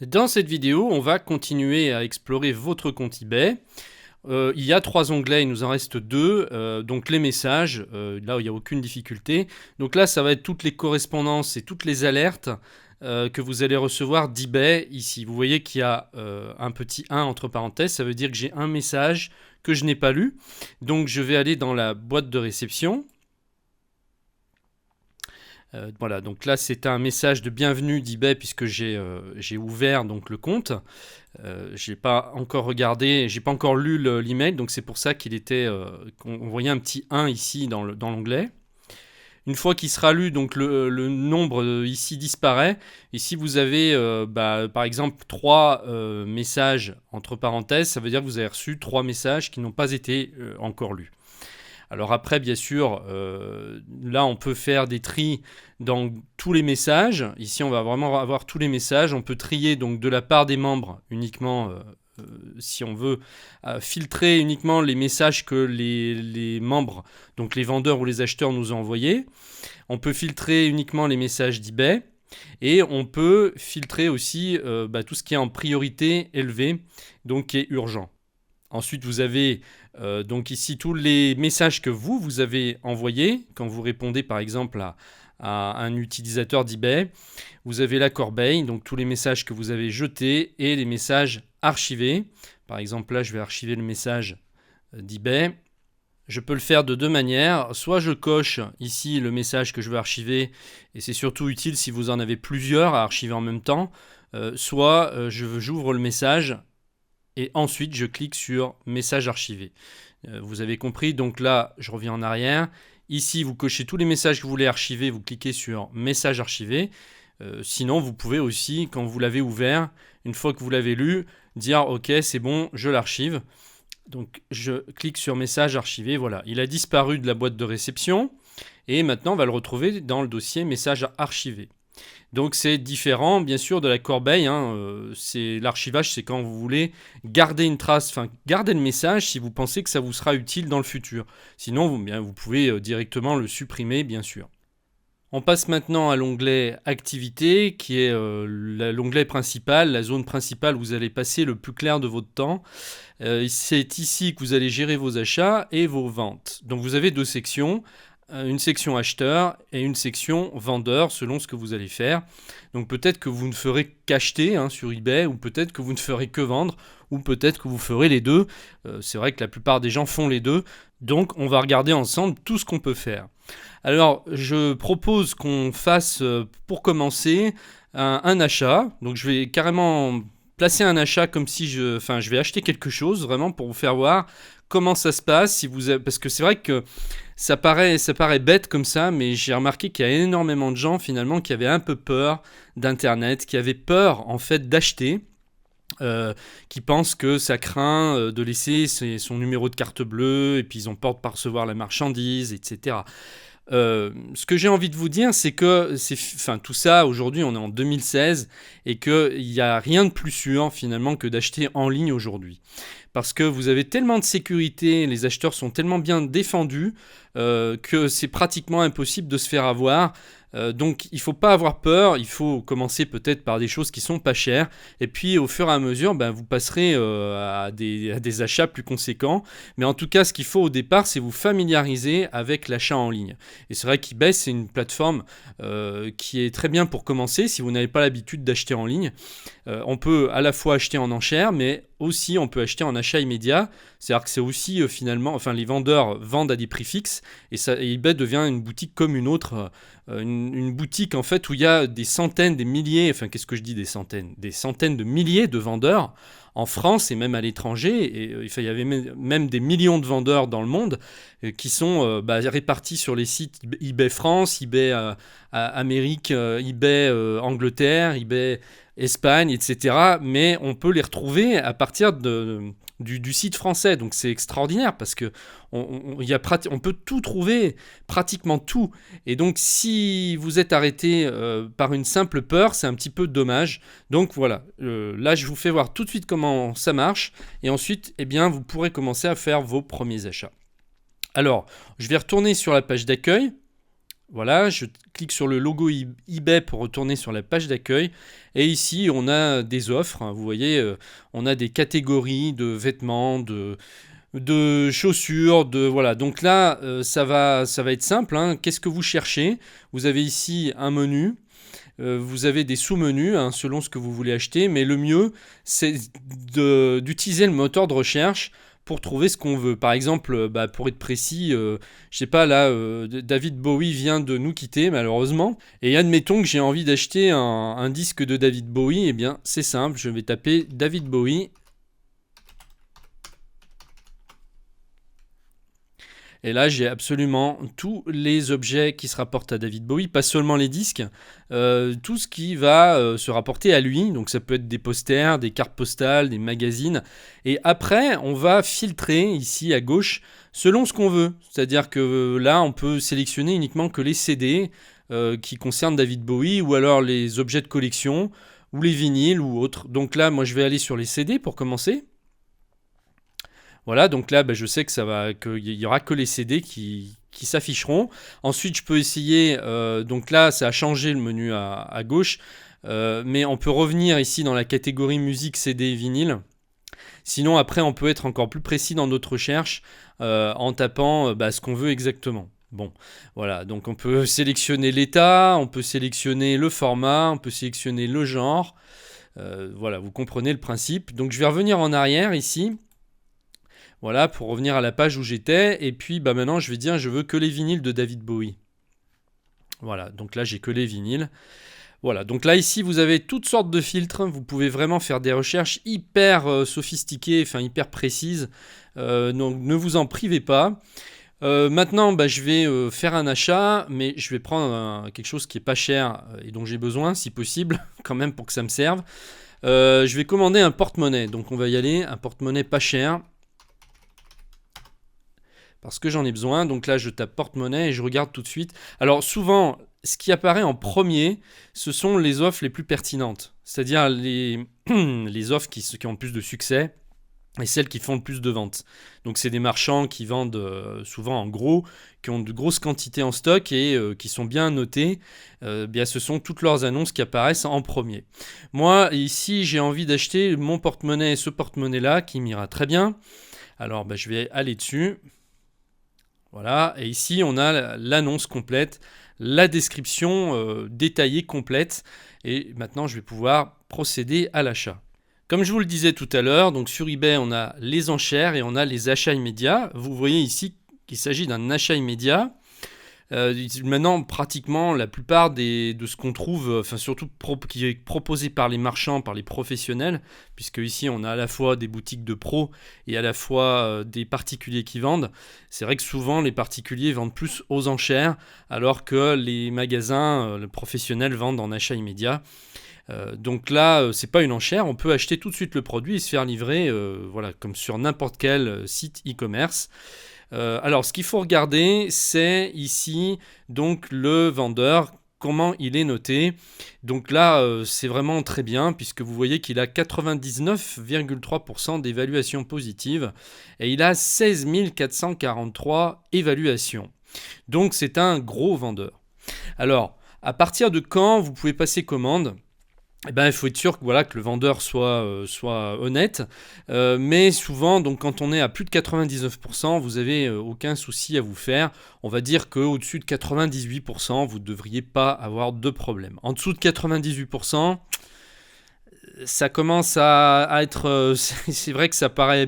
Dans cette vidéo, on va continuer à explorer votre compte eBay. Il y a 3 onglets, il nous en reste 2. Donc les messages, là où il n'y a aucune difficulté. Donc là, ça va être toutes les correspondances et toutes les alertes que vous allez recevoir d'eBay ici. Vous voyez qu'il y a un petit 1 entre parenthèses, ça veut dire que j'ai un message que je n'ai pas lu. Donc je vais aller dans la boîte de réception. Voilà, donc là c'est un message de bienvenue d'eBay puisque j'ai ouvert donc le compte. J'ai pas encore regardé, j'ai pas encore lu l'email, donc c'est pour ça qu'on voyait un petit 1 ici dans l'onglet. Une fois qu'il sera lu, donc le nombre ici disparaît. Ici vous avez par exemple 3 messages entre parenthèses, ça veut dire que vous avez reçu 3 messages qui n'ont pas été encore lus. Alors après, bien sûr, là, on peut faire des tris dans tous les messages. Ici, on va vraiment avoir tous les messages. On peut trier donc de la part des membres uniquement, si on veut, filtrer uniquement les messages que les membres, donc les vendeurs ou les acheteurs nous ont envoyés. On peut filtrer uniquement les messages d'eBay. Et on peut filtrer aussi tout ce qui est en priorité élevée, donc qui est urgent. Ensuite, vous avez donc ici tous les messages que vous avez envoyés quand vous répondez par exemple à un utilisateur d'eBay. Vous avez la corbeille, donc tous les messages que vous avez jetés et les messages archivés. Par exemple, là, je vais archiver le message d'eBay. Je peux le faire de 2 manières. Soit je coche ici le message que je veux archiver, et c'est surtout utile si vous en avez plusieurs à archiver en même temps. Soit j'ouvre le message et ensuite je clique sur message archivé. Vous avez compris, donc là je reviens en arrière. Ici vous cochez tous les messages que vous voulez archiver, vous cliquez sur message archivé. Sinon vous pouvez aussi, quand vous l'avez ouvert, une fois que vous l'avez lu, dire ok c'est bon, je l'archive. Donc je clique sur message archivé, voilà, il a disparu de la boîte de réception et maintenant on va le retrouver dans le dossier message archivé. Donc c'est différent bien sûr de la corbeille, c'est l'archivage, c'est quand vous voulez garder une trace, enfin garder le message si vous pensez que ça vous sera utile dans le futur. Sinon vous pouvez directement le supprimer bien sûr. On passe maintenant à l'onglet activité qui est l'onglet principal, la zone principale où vous allez passer le plus clair de votre temps. C'est ici que vous allez gérer vos achats et vos ventes. Donc vous avez 2 sections. Une section acheteur et une section vendeur selon ce que vous allez faire. Donc peut-être que vous ne ferez qu'acheter sur eBay, ou peut-être que vous ne ferez que vendre, ou peut-être que vous ferez les deux. C'est vrai que la plupart des gens font les deux. Donc on va regarder ensemble tout ce qu'on peut faire. Alors je propose qu'on fasse pour commencer un achat. Donc je vais carrément placer un achat comme si je vais acheter quelque chose vraiment pour vous faire voir comment ça se passe parce que c'est vrai que ça paraît bête comme ça, mais j'ai remarqué qu'il y a énormément de gens finalement qui avaient un peu peur d'internet, qui avaient peur en fait d'acheter. Qui pensent que ça craint de laisser son numéro de carte bleue et puis ils ont peur de pas recevoir la marchandise, etc. Ce que j'ai envie de vous dire, c'est que tout ça, aujourd'hui, on est en 2016 et qu'il n'y a rien de plus sûr finalement que d'acheter en ligne aujourd'hui. Parce que vous avez tellement de sécurité, les acheteurs sont tellement bien défendus que c'est pratiquement impossible de se faire avoir. Donc il ne faut pas avoir peur, il faut commencer peut-être par des choses qui sont pas chères, et puis au fur et à mesure, vous passerez à des achats plus conséquents. Mais en tout cas, ce qu'il faut au départ, c'est vous familiariser avec l'achat en ligne. Et c'est vrai qu'eBay, c'est une plateforme qui est très bien pour commencer si vous n'avez pas l'habitude d'acheter en ligne. On peut à la fois acheter en enchère, mais aussi on peut acheter en achat immédiat. C'est-à-dire que c'est aussi finalement, les vendeurs vendent à des prix fixes, et eBay devient une boutique comme une autre, une boutique en fait où il y a des centaines, des milliers, qu'est-ce que je dis des centaines de milliers de vendeurs en France et même à l'étranger, et il y avait même des millions de vendeurs dans le monde qui sont répartis sur les sites eBay France, eBay Amérique, eBay Angleterre, eBay Espagne, etc. Mais on peut les retrouver à partir du site français, donc c'est extraordinaire parce que on peut tout trouver, pratiquement tout, et donc si vous êtes arrêté par une simple peur, c'est un petit peu dommage. Donc voilà, là je vous fais voir tout de suite comment ça marche, et ensuite vous pourrez commencer à faire vos premiers achats. Alors je vais retourner sur la page d'accueil. Voilà, je clique sur le logo eBay pour retourner sur la page d'accueil. Et ici, on a des offres, hein. Vous voyez, on a des catégories de vêtements, de chaussures, voilà. Donc là, ça va être simple, hein. Qu'est-ce que vous cherchez? Vous avez ici un menu. Vous avez des sous-menus, hein, selon ce que vous voulez acheter, mais le mieux, c'est d'utiliser le moteur de recherche pour trouver ce qu'on veut. Par exemple, pour être précis, je sais pas, là, David Bowie vient de nous quitter, malheureusement, et admettons que j'ai envie d'acheter un disque de David Bowie, eh bien, c'est simple, je vais taper David Bowie. Et là, j'ai absolument tous les objets qui se rapportent à David Bowie, pas seulement les disques, tout ce qui va se rapporter à lui. Donc ça peut être des posters, des cartes postales, des magazines. Et après, on va filtrer ici à gauche selon ce qu'on veut. C'est-à-dire que là, on peut sélectionner uniquement que les CD qui concernent David Bowie, ou alors les objets de collection, ou les vinyles, ou autres. Donc là, moi, je vais aller sur les CD pour commencer. Voilà, donc là, je sais qu'il y aura que les CD qui s'afficheront. Ensuite, je peux essayer, donc là, ça a changé le menu à gauche, mais on peut revenir ici dans la catégorie musique, CD et vinyle. Sinon, après, on peut être encore plus précis dans notre recherche en tapant ce qu'on veut exactement. Bon, voilà, donc on peut sélectionner l'état, on peut sélectionner le format, on peut sélectionner le genre. Voilà, vous comprenez le principe. Donc je vais revenir en arrière ici. Voilà, pour revenir à la page où j'étais. Et puis maintenant, je vais dire, je veux que les vinyles de David Bowie. Voilà, donc là, j'ai que les vinyles. Voilà, donc là, ici, vous avez toutes sortes de filtres. Vous pouvez vraiment faire des recherches hyper sophistiquées, enfin hyper précises. Donc ne vous en privez pas. Maintenant, je vais faire un achat, mais je vais prendre quelque chose qui est pas cher et dont j'ai besoin, si possible, quand même pour que ça me serve. Je vais commander un porte-monnaie. Donc on va y aller, un porte-monnaie pas cher. Parce que j'en ai besoin. Donc là, je tape porte-monnaie et je regarde tout de suite. Alors souvent, ce qui apparaît en premier, ce sont les offres les plus pertinentes. C'est-à-dire les offres qui ont le plus de succès et celles qui font le plus de ventes. Donc c'est des marchands qui vendent souvent en gros, qui ont de grosses quantités en stock et qui sont bien notés. Ce sont toutes leurs annonces qui apparaissent en premier. Moi, ici, j'ai envie d'acheter mon porte-monnaie, ce porte-monnaie-là, qui m'ira très bien. Alors je vais aller dessus. Voilà, et ici on a l'annonce complète, la description détaillée complète, et maintenant je vais pouvoir procéder à l'achat. Comme je vous le disais tout à l'heure, donc sur eBay on a les enchères et on a les achats immédiats. Vous voyez ici qu'il s'agit d'un achat immédiat. Maintenant, pratiquement la plupart de ce qu'on trouve, surtout qui est proposé par les marchands, par les professionnels, puisque ici on a à la fois des boutiques de pros et à la fois des particuliers qui vendent. C'est vrai que souvent les particuliers vendent plus aux enchères, alors que les magasins, les professionnels vendent en achat immédiat. Donc là, c'est pas une enchère, on peut acheter tout de suite le produit et se faire livrer, voilà, comme sur n'importe quel site e-commerce. Alors, ce qu'il faut regarder, c'est ici donc le vendeur, comment il est noté. Donc là, c'est vraiment très bien puisque vous voyez qu'il a 99,3% d'évaluation positive et il a 16 443 évaluations. Donc c'est un gros vendeur. Alors, à partir de quand vous pouvez passer commande ? Il faut être sûr que le vendeur soit honnête. Mais souvent, donc, quand on est à plus de 99%, vous n'avez aucun souci à vous faire. On va dire qu'au-dessus de 98%, vous ne devriez pas avoir de problème. En dessous de 98%, ça commence à être... c'est vrai que ça paraît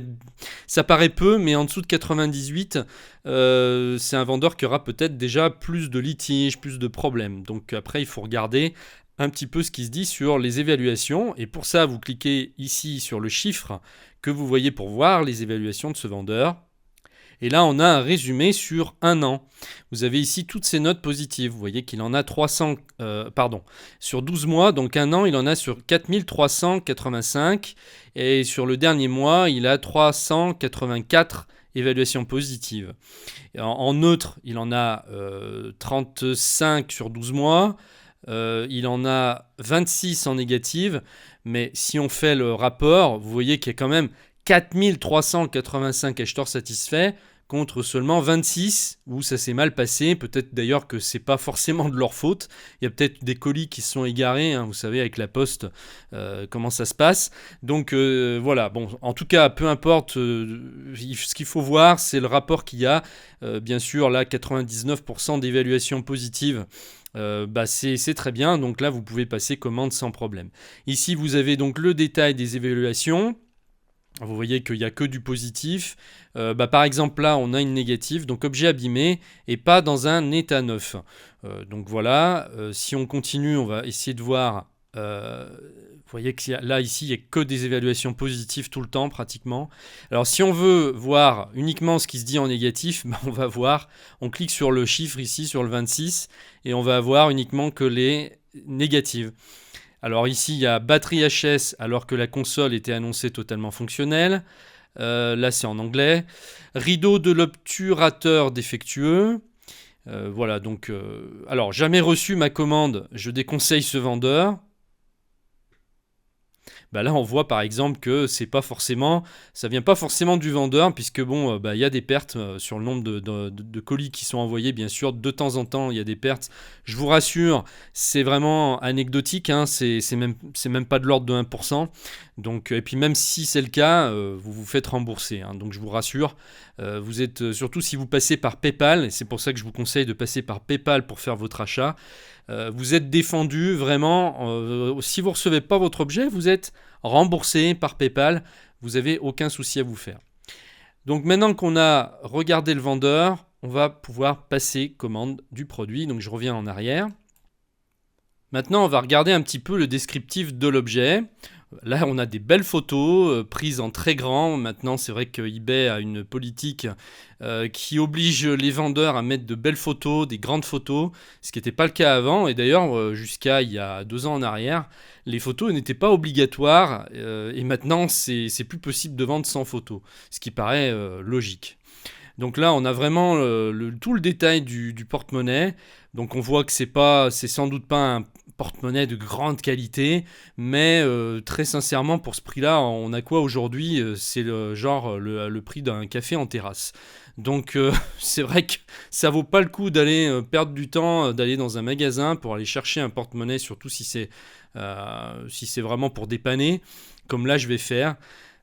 peu, mais en dessous de 98, c'est un vendeur qui aura peut-être déjà plus de litiges, plus de problèmes. Donc après, il faut regarder un petit peu ce qui se dit sur les évaluations. Et pour ça, vous cliquez ici sur le chiffre que vous voyez pour voir les évaluations de ce vendeur. Et là, on a un résumé sur un an. Vous avez ici toutes ces notes positives. Vous voyez qu'il en a sur 12 mois, donc un an, il en a sur 4385. Et sur le dernier mois, il a 384 évaluations positives. En neutre, il en a 35 sur 12 mois. Il en a 26 en négative, mais si on fait le rapport, vous voyez qu'il y a quand même 4385 acheteurs satisfaits contre seulement 26 où ça s'est mal passé. Peut-être d'ailleurs que c'est pas forcément de leur faute. Il y a peut-être des colis qui se sont égarés, hein, vous savez, avec la poste, comment ça se passe. Donc voilà, bon, en tout cas, peu importe, ce qu'il faut voir, c'est le rapport qu'il y a. Bien sûr, là, 99% d'évaluation positive. C'est très bien, donc là vous pouvez passer commande sans problème. Ici vous avez donc le détail des évaluations. Vous voyez qu'il n'y a que du positif. Par exemple là on a une négative, donc objet abîmé et pas dans un état neuf. Donc voilà, si on continue on va essayer de voir. Vous voyez que là ici il n'y a que des évaluations positives tout le temps pratiquement. Alors si on veut voir uniquement ce qui se dit en négatif, on va voir, on clique sur le chiffre ici sur le 26 et on va avoir uniquement que les négatives. Alors ici il y a batterie HS alors que la console était annoncée totalement fonctionnelle. Là c'est en anglais. Rideau de l'obturateur défectueux. Voilà donc alors jamais reçu ma commande, je déconseille ce vendeur. Là on voit par exemple que ça vient pas forcément du vendeur, puisque bon, y a des pertes sur le nombre de colis qui sont envoyés, bien sûr, de temps en temps il y a des pertes. Je vous rassure, c'est vraiment anecdotique, hein, c'est même pas de l'ordre de 1%. Donc, et puis même si c'est le cas, vous vous faites rembourser, hein, donc je vous rassure, vous êtes, surtout si vous passez par PayPal, et c'est pour ça que je vous conseille de passer par PayPal pour faire votre achat. Vous êtes défendu vraiment. Si vous ne recevez pas votre objet, vous êtes remboursé par PayPal. Vous n'avez aucun souci à vous faire. Donc maintenant qu'on a regardé le vendeur, on va pouvoir passer commande du produit. Donc je reviens en arrière. Maintenant, on va regarder un petit peu le descriptif de l'objet. Là, on a des belles photos prises en très grand. Maintenant, c'est vrai que eBay a une politique qui oblige les vendeurs à mettre de belles photos, des grandes photos, ce qui n'était pas le cas avant. Et d'ailleurs, jusqu'à il y a 2 ans en arrière, les photos n'étaient pas obligatoires. Et maintenant, c'est plus possible de vendre sans photos, ce qui paraît logique. Donc là, on a vraiment tout le détail du porte-monnaie. Donc on voit que c'est sans doute pas un porte-monnaie de grande qualité, mais très sincèrement, pour ce prix-là, on a quoi aujourd'hui? C'est le prix d'un café en terrasse. Donc c'est vrai que ça vaut pas le coup d'aller perdre du temps, d'aller dans un magasin pour aller chercher un porte-monnaie, surtout si c'est vraiment pour dépanner, comme là je vais faire.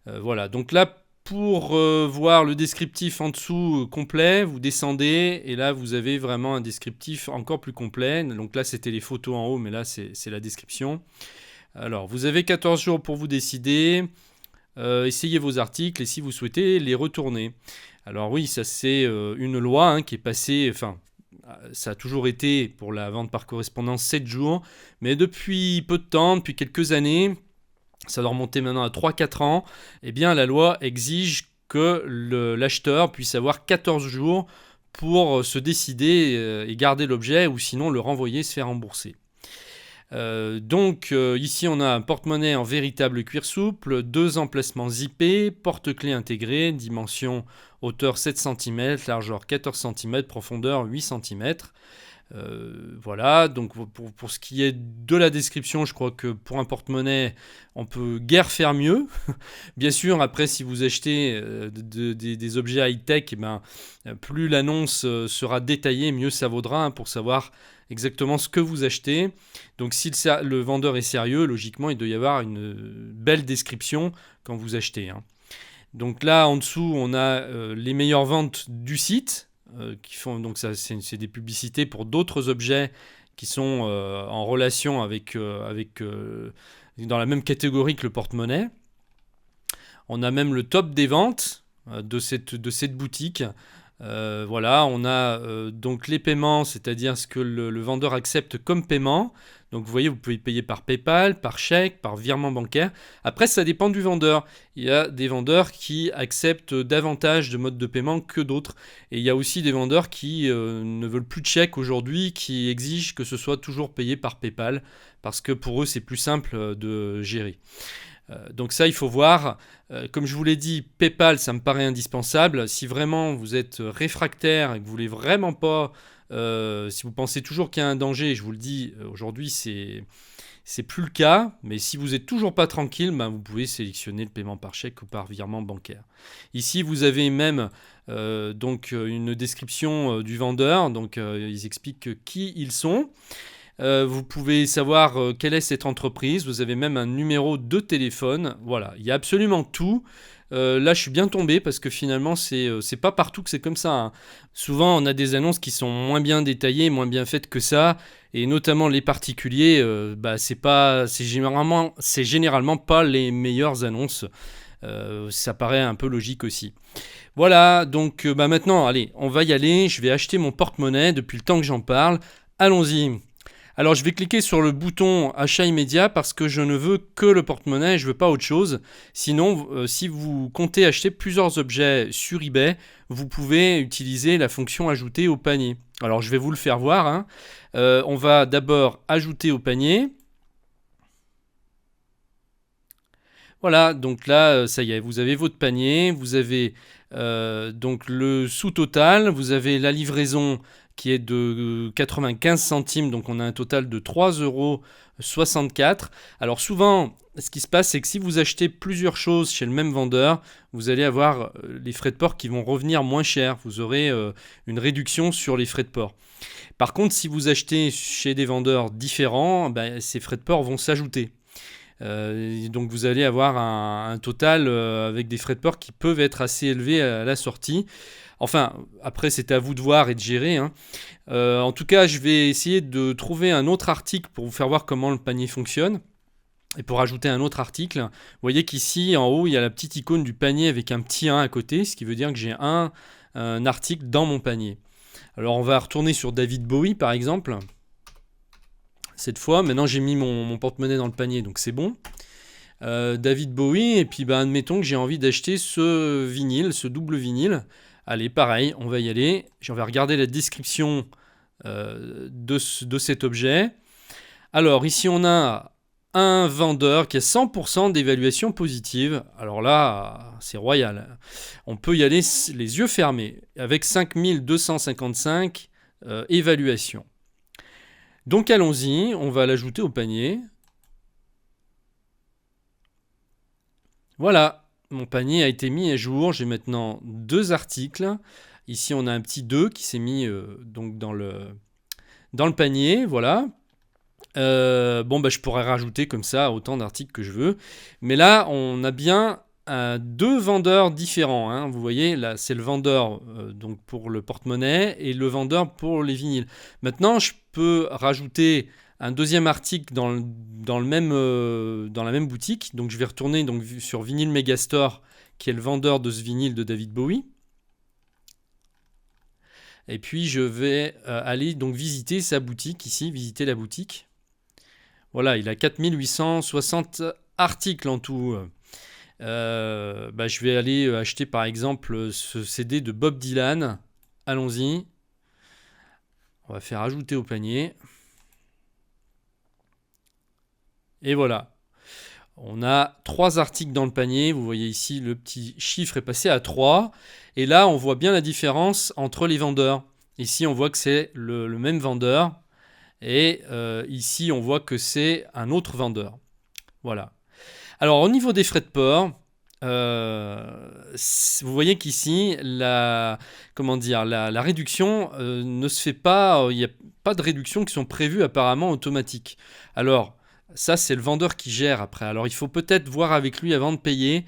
Voilà, donc là, pour voir le descriptif en dessous complet, vous descendez et là vous avez vraiment un descriptif encore plus complet. Donc là c'était les photos en haut, mais là c'est la description. Alors vous avez 14 jours pour vous décider, essayez vos articles et si vous souhaitez les retourner. Alors oui, ça c'est une loi hein, qui est passée, ça a toujours été pour la vente par correspondance 7 jours, mais depuis peu de temps, depuis quelques années, ça doit remonter maintenant à 3-4 ans, eh bien la loi exige que l'acheteur puisse avoir 14 jours pour se décider et garder l'objet ou sinon le renvoyer, se faire rembourser. Ici on a un porte-monnaie en véritable cuir souple, 2 emplacements zippés, porte-clés intégré, dimension hauteur 7 cm, largeur 14 cm, profondeur 8 cm. Voilà, donc pour ce qui est de la description, je crois que pour un porte-monnaie, on peut guère faire mieux. Bien sûr, après, si vous achetez des objets high-tech, plus l'annonce sera détaillée, mieux ça vaudra hein, pour savoir exactement ce que vous achetez. Donc si le vendeur est sérieux, logiquement, il doit y avoir une belle description quand vous achetez. Hein. Donc là, en dessous, on a les meilleures ventes du site. Qui font donc ça, c'est des publicités pour d'autres objets qui sont en relation avec dans la même catégorie que le porte-monnaie. On a même le top des ventes de cette boutique. Voilà, on a donc les paiements, c'est-à-dire ce que le vendeur accepte comme paiement. Donc vous voyez, vous pouvez payer par PayPal, par chèque, par virement bancaire. Après, ça dépend du vendeur. Il y a des vendeurs qui acceptent davantage de modes de paiement que d'autres. Et il y a aussi des vendeurs qui ne veulent plus de chèque aujourd'hui, qui exigent que ce soit toujours payé par PayPal, parce que pour eux, c'est plus simple de gérer. Donc ça, il faut voir. Comme je vous l'ai dit, PayPal, ça me paraît indispensable. Si vraiment vous êtes réfractaire et que vous voulez vraiment pas... si vous pensez toujours qu'il y a un danger, je vous le dis, aujourd'hui, C'est plus le cas, mais si vous n'êtes toujours pas tranquille, ben, vous pouvez sélectionner le paiement par chèque ou par virement bancaire. Ici, vous avez même donc une description du vendeur, donc ils expliquent qui ils sont. Vous pouvez savoir quelle est cette entreprise, vous avez même un numéro de téléphone, voilà, il y a absolument tout. Là, je suis bien tombé parce que finalement, c'est pas partout que c'est comme ça, hein. Souvent, on a des annonces qui sont moins bien détaillées, moins bien faites que ça, et notamment les particuliers, c'est généralement pas les meilleures annonces. Ça paraît un peu logique aussi. Voilà, donc maintenant, allez, on va y aller. Je vais acheter mon porte-monnaie depuis le temps que j'en parle. Allons-y. Alors je vais cliquer sur le bouton achat immédiat parce que je ne veux que le porte-monnaie, je ne veux pas autre chose. Sinon, si vous comptez acheter plusieurs objets sur eBay, vous pouvez utiliser la fonction ajouter au panier. Alors je vais vous le faire voir, hein. On va d'abord ajouter au panier. Voilà, donc là, ça y est, vous avez votre panier, vous avez donc le sous-total, vous avez la livraison qui est de 95 centimes, donc on a un total de 3,64 €. Alors souvent, ce qui se passe, c'est que si vous achetez plusieurs choses chez le même vendeur, vous allez avoir les frais de port qui vont revenir moins cher. Vous aurez une réduction sur les frais de port. Par contre, si vous achetez chez des vendeurs différents, ben, ces frais de port vont s'ajouter. Donc vous allez avoir un total avec des frais de port qui peuvent être assez élevés à la sortie. Enfin, après c'est à vous de voir et de gérer, hein. En tout cas, je vais essayer de trouver un autre article pour vous faire voir comment le panier fonctionne. Et pour ajouter un autre article, vous voyez qu'ici en haut il y a la petite icône du panier avec un petit 1 à côté, ce qui veut dire que j'ai un article dans mon panier. Alors on va retourner sur David Bowie par exemple. Cette fois, maintenant j'ai mis mon porte-monnaie dans le panier, donc c'est bon. David Bowie, et puis admettons que j'ai envie d'acheter ce vinyle, ce double vinyle. Allez, pareil, on va y aller. On va regarder la description de cet objet. Alors ici on a un vendeur qui a 100% d'évaluation positive. Alors là, c'est royal. On peut y aller les yeux fermés, avec 5255 évaluations. Donc allons-y, on va l'ajouter au panier. Voilà, mon panier a été mis à jour. J'ai maintenant 2 articles. Ici, on a un petit 2 qui s'est mis donc dans le panier. Voilà. Je pourrais rajouter comme ça autant d'articles que je veux. Mais là, on a bien 2 vendeurs différents, hein. Vous voyez, là, c'est le vendeur donc pour le porte-monnaie et le vendeur pour les vinyles. Maintenant, je peux rajouter un deuxième article dans la même boutique. Donc, je vais retourner donc, sur Vinyl Megastore, qui est le vendeur de ce vinyle de David Bowie. Et puis, je vais aller donc visiter sa boutique ici, visiter la boutique. Voilà, il a 4860 articles en tout. Je vais aller acheter par exemple ce CD de Bob Dylan. Allons-y. On va faire ajouter au panier. Et voilà. On a 3 articles dans le panier. Vous voyez ici, le petit chiffre est passé à 3. Et là, on voit bien la différence entre les vendeurs. Ici, on voit que c'est le même vendeur. Et ici, on voit que c'est un autre vendeur. Voilà. Alors, au niveau des frais de port, vous voyez qu'ici, la réduction ne se fait pas. Il n'y a pas de réduction qui sont prévues apparemment automatiques. Alors, ça, c'est le vendeur qui gère après. Alors, il faut peut-être voir avec lui avant de payer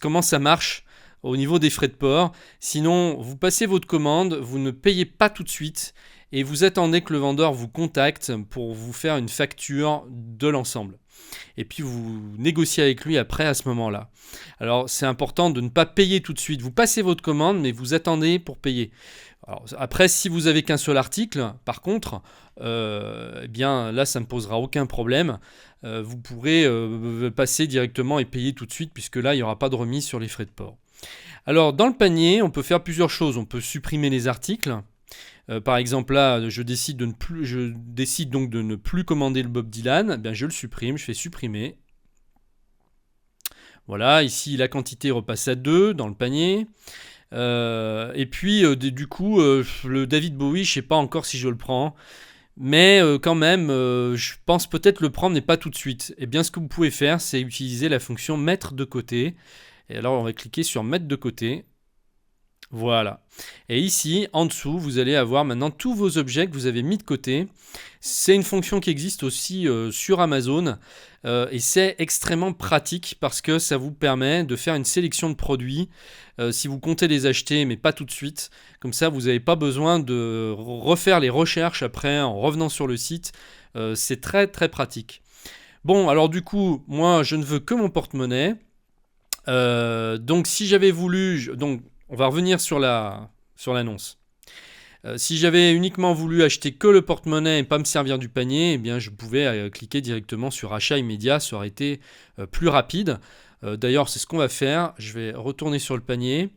comment ça marche au niveau des frais de port. Sinon, vous passez votre commande, vous ne payez pas tout de suite et vous attendez que le vendeur vous contacte pour vous faire une facture de l'ensemble. Et puis vous négociez avec lui après à ce moment-là. Alors c'est important de ne pas payer tout de suite. Vous passez votre commande, mais vous attendez pour payer. Alors, après, si vous avez qu'un seul article, par contre, là ça ne posera aucun problème. Vous pourrez passer directement et payer tout de suite, puisque là il n'y aura pas de remise sur les frais de port. Alors dans le panier, on peut faire plusieurs choses. On peut supprimer les articles. Par exemple là, je décide donc de ne plus commander le Bob Dylan. Je le supprime, je fais supprimer. Voilà, ici la quantité repasse à 2 dans le panier. Et puis du coup, le David Bowie, je ne sais pas encore si je le prends. Mais quand même, je pense peut-être le prendre, mais pas tout de suite. Et bien, ce que vous pouvez faire, c'est utiliser la fonction mettre de côté. Et alors, on va cliquer sur mettre de côté. Voilà. Et ici, en dessous, vous allez avoir maintenant tous vos objets que vous avez mis de côté. C'est une fonction qui existe aussi sur Amazon. Et c'est extrêmement pratique parce que ça vous permet de faire une sélection de produits si vous comptez les acheter, mais pas tout de suite. Comme ça, vous n'avez pas besoin de refaire les recherches après en revenant sur le site. C'est très très pratique. Bon, alors du coup, moi, je ne veux que mon porte-monnaie. Donc si j'avais voulu... Donc on va revenir sur l'annonce. Si j'avais uniquement voulu acheter que le porte-monnaie et pas me servir du panier, eh bien je pouvais cliquer directement sur achat immédiat, ça aurait été plus rapide. D'ailleurs, c'est ce qu'on va faire. Je vais retourner sur le panier.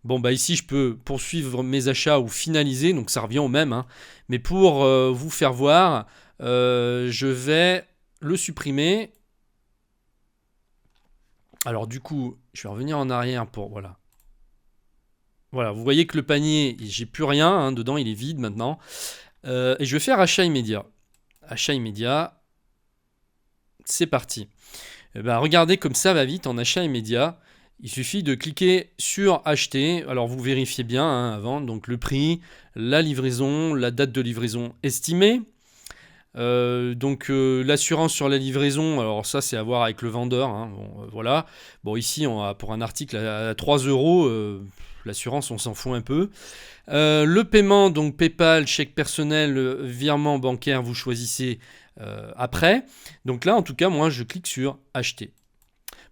Bon, bah ici, je peux poursuivre mes achats ou finaliser, donc ça revient au même. Hein. Mais pour vous faire voir, je vais le supprimer. Alors du coup, je vais revenir en arrière pour... Voilà. Voilà, vous voyez que le panier, j'ai plus rien hein, dedans, il est vide maintenant. Et je vais faire achat immédiat. Achat immédiat, c'est parti. Et ben, regardez comme ça va vite en achat immédiat. Il suffit de cliquer sur acheter. Alors vous vérifiez bien hein, avant, donc le prix, la livraison, la date de livraison estimée. L'assurance sur la livraison, alors ça c'est à voir avec le vendeur. Hein, bon, voilà. Bon ici on a pour un article à 3 euros. L'assurance, on s'en fout un peu. Le paiement, donc PayPal, chèque personnel, virement bancaire, vous choisissez après. Donc là, en tout cas, moi, je clique sur acheter.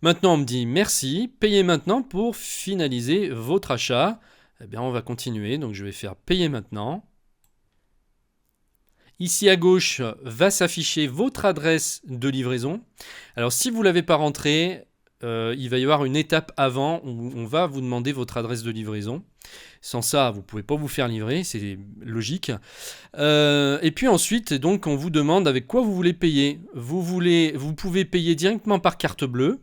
Maintenant, on me dit merci, payez maintenant pour finaliser votre achat. Eh bien, on va continuer. Donc, je vais faire payer maintenant. Ici à gauche va s'afficher votre adresse de livraison. Alors, si vous ne l'avez pas rentrée, il va y avoir une étape avant où on va vous demander votre adresse de livraison. Sans ça, vous ne pouvez pas vous faire livrer, c'est logique. Et puis ensuite, donc, on vous demande avec quoi vous voulez payer. Vous pouvez payer directement par carte bleue,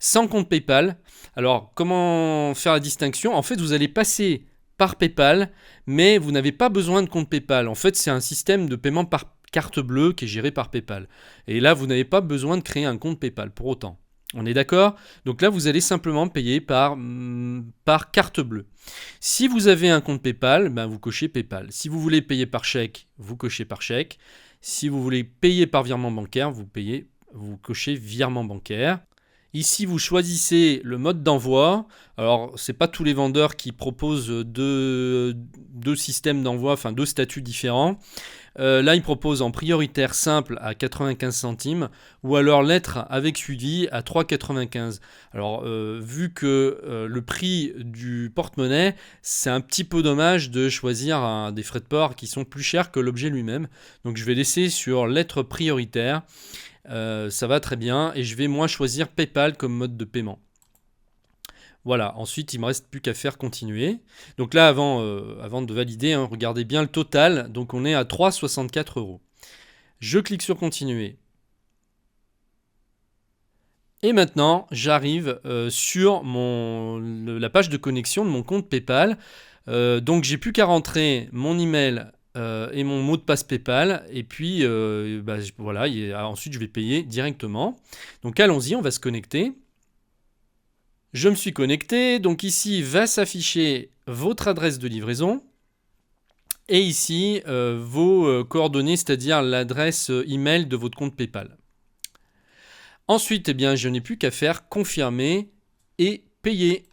sans compte PayPal. Alors, comment faire la distinction? En fait, vous allez passer par PayPal, mais vous n'avez pas besoin de compte PayPal. En fait, c'est un système de paiement par carte bleue qui est géré par PayPal. Et là, vous n'avez pas besoin de créer un compte PayPal pour autant. On est d'accord? Donc là, vous allez simplement payer par carte bleue. Si vous avez un compte PayPal, ben vous cochez PayPal. Si vous voulez payer par chèque, vous cochez par chèque. Si vous voulez payer par virement bancaire, vous cochez virement bancaire. Ici, vous choisissez le mode d'envoi. Alors, ce n'est pas tous les vendeurs qui proposent deux systèmes d'envoi, enfin deux statuts différents. Là, ils proposent en prioritaire simple à 95 centimes ou alors lettre avec suivi à 3,95. Alors, vu que le prix du porte-monnaie, c'est un petit peu dommage de choisir des frais de port qui sont plus chers que l'objet lui-même. Donc, je vais laisser sur lettre prioritaire. Ça va très bien et je vais moi choisir PayPal comme mode de paiement. Voilà, ensuite il ne me reste plus qu'à faire continuer. Donc là avant de valider, hein, regardez bien le total, donc on est à 3,64 euros. Je clique sur continuer. Et maintenant j'arrive sur la page de connexion de mon compte PayPal. Donc j'ai plus qu'à rentrer mon email et mon mot de passe PayPal et puis voilà, ensuite je vais payer directement. Donc allons-y, on va se connecter. Je me suis connecté, donc ici va s'afficher votre adresse de livraison et ici vos coordonnées, c'est-à-dire l'adresse email de votre compte PayPal. Ensuite, eh bien, je n'ai plus qu'à faire confirmer et payer.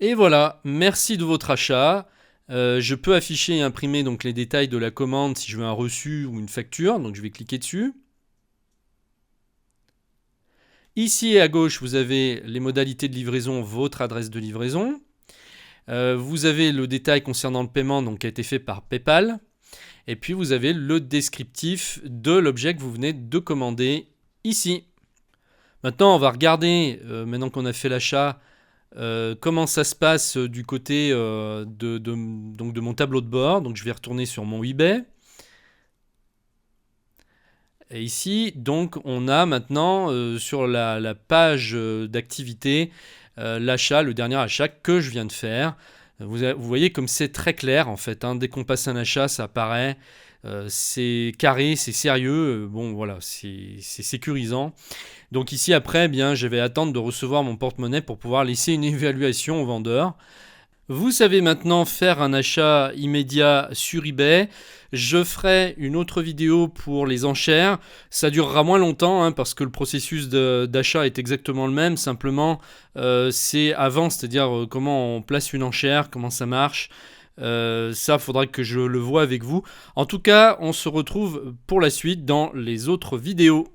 Et voilà, merci de votre achat. Je peux afficher et imprimer donc les détails de la commande si je veux un reçu ou une facture. Donc je vais cliquer dessus. Ici à gauche, vous avez les modalités de livraison, votre adresse de livraison. Vous avez le détail concernant le paiement donc, qui a été fait par PayPal. Et puis vous avez le descriptif de l'objet que vous venez de commander ici. Maintenant, on va regarder, maintenant qu'on a fait l'achat, comment ça se passe du côté de mon tableau de bord. Donc je vais retourner sur mon eBay. Et ici, donc, on a maintenant sur la page d'activité l'achat, le dernier achat que je viens de faire. Vous voyez comme c'est très clair en fait, hein. Dès qu'on passe un achat, ça apparaît. C'est carré, c'est sérieux. Bon voilà, c'est sécurisant. Donc ici après, eh bien, je vais attendre de recevoir mon porte-monnaie pour pouvoir laisser une évaluation au vendeur. Vous savez maintenant faire un achat immédiat sur eBay. Je ferai une autre vidéo pour les enchères. Ça durera moins longtemps hein, parce que le processus d'achat est exactement le même. Simplement, c'est avant, c'est-à-dire comment on place une enchère, comment ça marche. Ça, faudra que je le voie avec vous. En tout cas, on se retrouve pour la suite dans les autres vidéos.